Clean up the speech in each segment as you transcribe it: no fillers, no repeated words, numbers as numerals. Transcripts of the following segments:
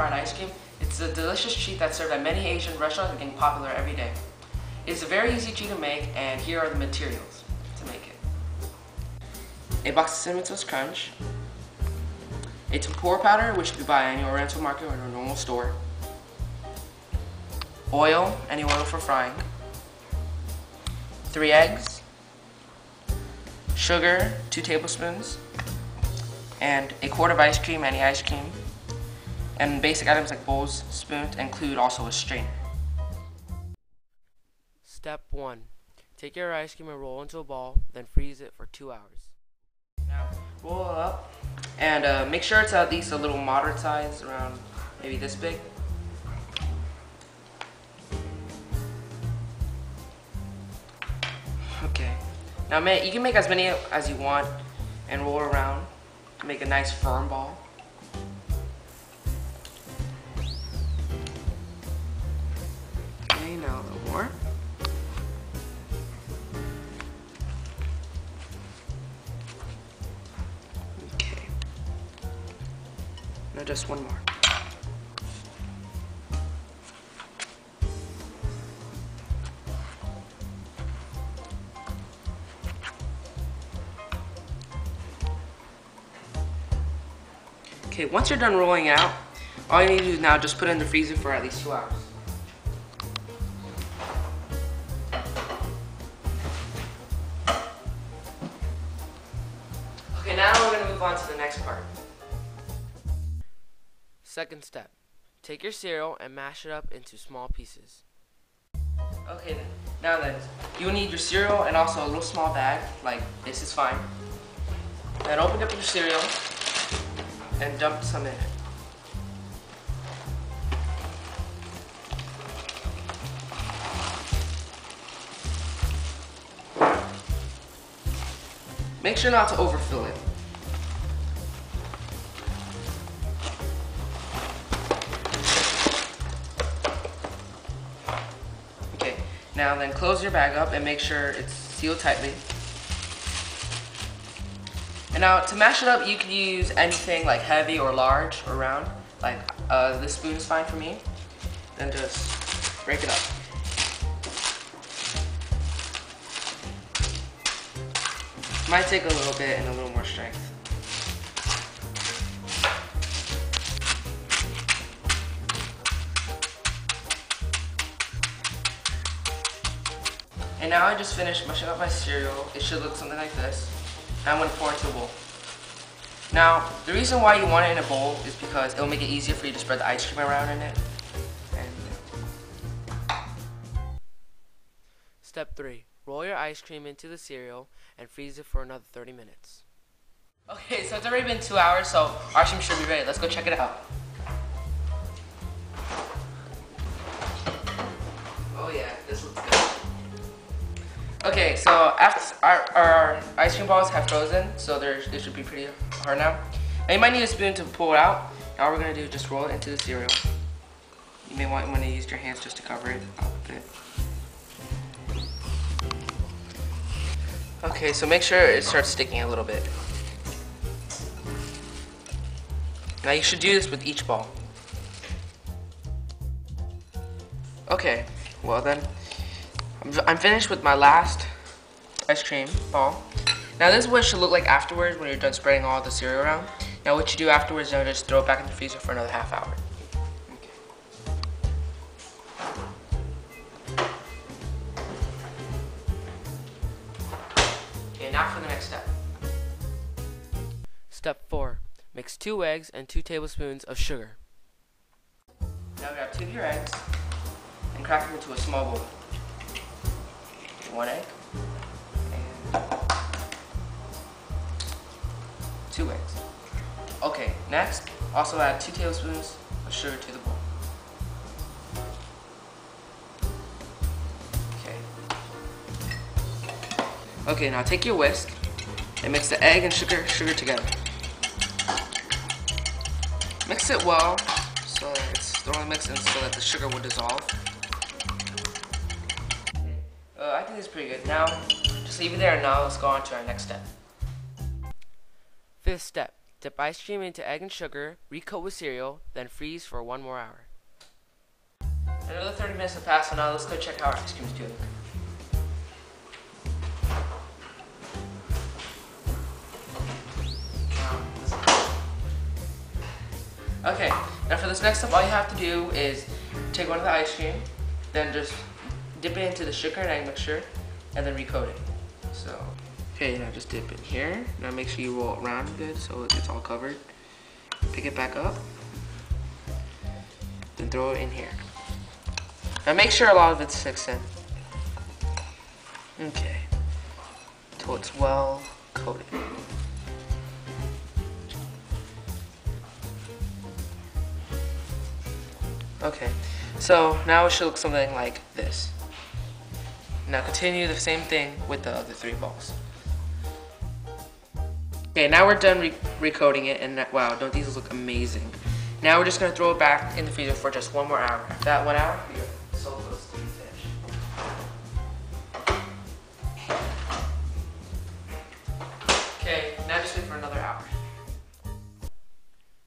fried ice cream. It's a delicious treat that's served at many Asian restaurants and getting popular every day. It's a very easy treat to make, and here are the materials to make it. A box of Cinnamon Toast Crunch, a tempura powder, which you can buy in your Oriental market or in a normal store, oil, any oil for frying, 3 eggs, sugar, 2 tablespoons, and a quart of ice cream, any ice cream, and basic items like bowls, spoons, include also a strainer. Step 1. Take your ice cream and roll into a ball, then freeze it for 2 hours. Now, roll it up, and make sure it's at least a little moderate size, around maybe this big. Okay. Now, you can make as many as you want and roll around to make a nice firm ball. Okay, now a little more. Okay. Now just one more. Okay, once you're done rolling out, all you need to do is now just put it in the freezer for at least 2 hours. Okay, now we're going to move on to the next part. Second step. Take your cereal and mash it up into small pieces. Okay, now then, you'll need your cereal and also a little small bag, like this is fine. Then open up your cereal and dump some in it. Make sure not to overfill it. Okay, now then close your bag up and make sure it's sealed tightly. And now to mash it up, you can use anything like heavy or large or round. Like this spoon is fine for me. Then just break it up. Might take a little bit and a little more strength. And now I just finished mushing up my cereal. It should look something like this. Now I'm going to pour into a bowl. Now, the reason why you want it in a bowl is because it'll make it easier for you to spread the ice cream around in it. Step 3. Roll your ice cream into the cereal and freeze it for another 30 minutes. Okay, so it's already been 2 hours, so our ice cream should be ready. Let's go check it out. Oh yeah, this looks good. Okay, so after our ice cream balls have frozen, so they should be pretty hard now. Now you might need a spoon to pull it out. Now what we're gonna do is just roll it into the cereal. You may want to use your hands just to cover it up a bit. Okay, so make sure it starts sticking a little bit. Now you should do this with each ball. Okay, well then, I'm finished with my last ice cream ball. Now this is what it should look like afterwards when you're done spreading all the cereal around. Now what you do afterwards is just throw it back in the freezer for another half hour. Okay, now for the next step. Step 4. Mix 2 eggs and 2 tablespoons of sugar. Now grab 2 of your eggs and crack them into a small bowl. 1 egg and 2 eggs. Okay, next, also add 2 tablespoons of sugar to the bowl. Okay, now take your whisk and mix the egg and sugar together. Mix it well so that it's thoroughly mixed and so that the sugar will dissolve. I think this is pretty good. Now, just leave it there and now let's go on to our next step. 5th step. Dip ice cream into egg and sugar, recoat with cereal, then freeze for 1 more hour. Another 30 minutes have passed, so now let's go check how our ice cream is doing. Okay, now for this next step, all you have to do is take one of the ice cream, then just dip it into the sugar and egg mixture, and then recoat it. So, okay, now just dip it here. Now make sure you roll it around good so it's all covered. Pick it back up, then throw it in here. Now make sure a lot of it sticks in. Okay, until it's well coated. Okay, so now it should look something like this. Now continue the same thing with the other 3 balls. Okay, now we're done recoating it, and wow, don't these look amazing. Now we're just gonna throw it back in the freezer for just 1 more hour. After that 1 hour, you're so close to being finished. Okay, now just wait for another hour.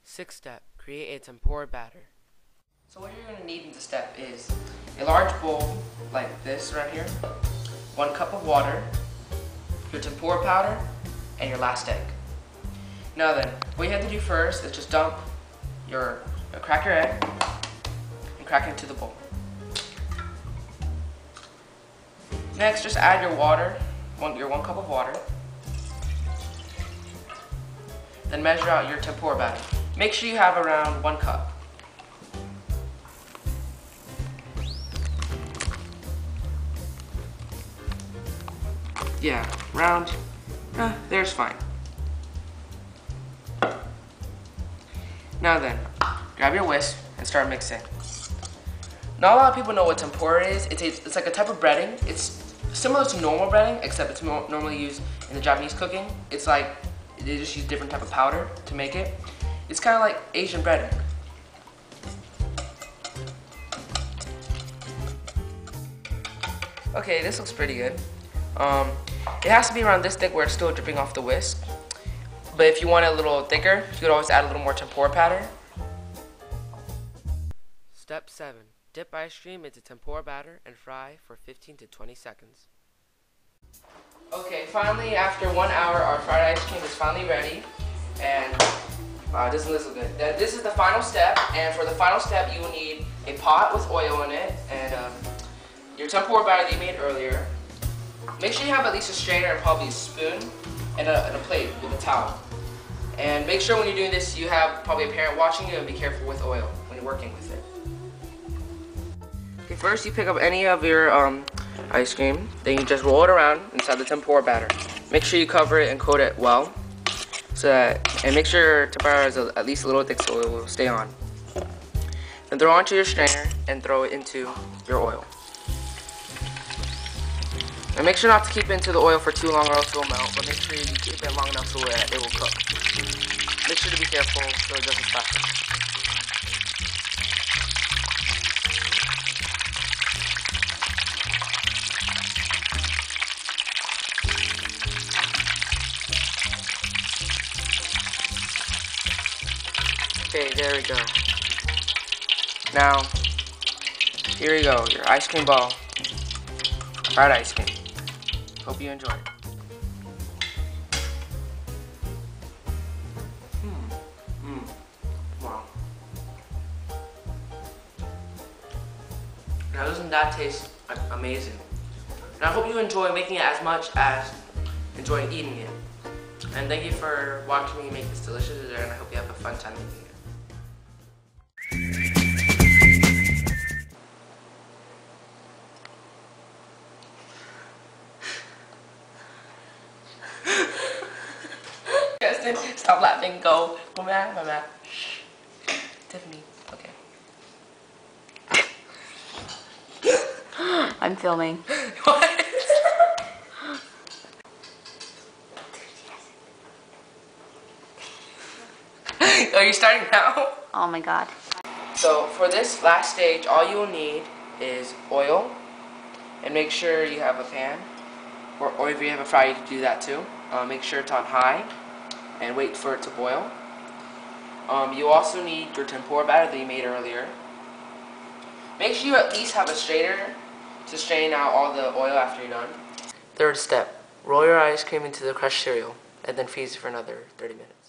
6th step, create a tempura batter. So what you're gonna need in this step is a large bowl like this right here, 1 cup of water, your tempura powder, and your last egg. Now then, what you have to do first is just dump crack your egg and crack it into the bowl. Next, just add your water, your 1 cup of water. Then measure out your tempura batter. Make sure you have around 1 cup. Yeah, round. There's fine. Now then, grab your whisk and start mixing. Not a lot of people know what tempura is. It's like a type of breading. It's similar to normal breading, except it's normally used in the Japanese cooking. It's like they just use different type of powder to make it. It's kind of like Asian breading. Okay, this looks pretty good. It has to be around this thick where it's still dripping off the whisk. But if you want it a little thicker, you could always add a little more tempura powder. Step 7. Dip ice cream into tempura batter and fry for 15 to 20 seconds. Okay, finally after 1 hour, our fried ice cream is finally ready. And wow, doesn't this look good? This is the final step, and for the final step you will need a pot with oil in it and your tempura batter that you made earlier. Make sure you have at least a strainer and probably a spoon and a plate with a towel. And make sure when you're doing this you have probably a parent watching you, and be careful with oil when you're working with it. Okay, first you pick up any of your ice cream, then you just roll it around inside the tempura batter. Make sure you cover it and coat it well, and make sure your tempura is at least a little thick so it will stay on. Then throw it onto your strainer and throw it into your oil. And make sure not to keep it into the oil for too long or else it will melt, but make sure you keep it long enough so that it will cook. Make sure to be careful so it doesn't splash. Okay, there we go. Now, here we go, your ice cream ball. Fried ice cream. Hope you enjoy it. Wow. Now doesn't that taste amazing? And I hope you enjoy making it as much as enjoying eating it. And thank you for watching me make this delicious dessert, and I hope you have a fun time making it. Justin, stop laughing, go. Mama. Shh. Tiffany, okay. I'm filming. What? Are you starting now? Oh my god. So for this last stage, all you will need is oil, and make sure you have a pan, or if you have a fryer, you can do that too. Make sure it's on high, and wait for it to boil. You also need your tempura batter that you made earlier. Make sure you at least have a strainer to strain out all the oil after you're done. Third step, roll your ice cream into the crushed cereal and then freeze it for another 30 minutes.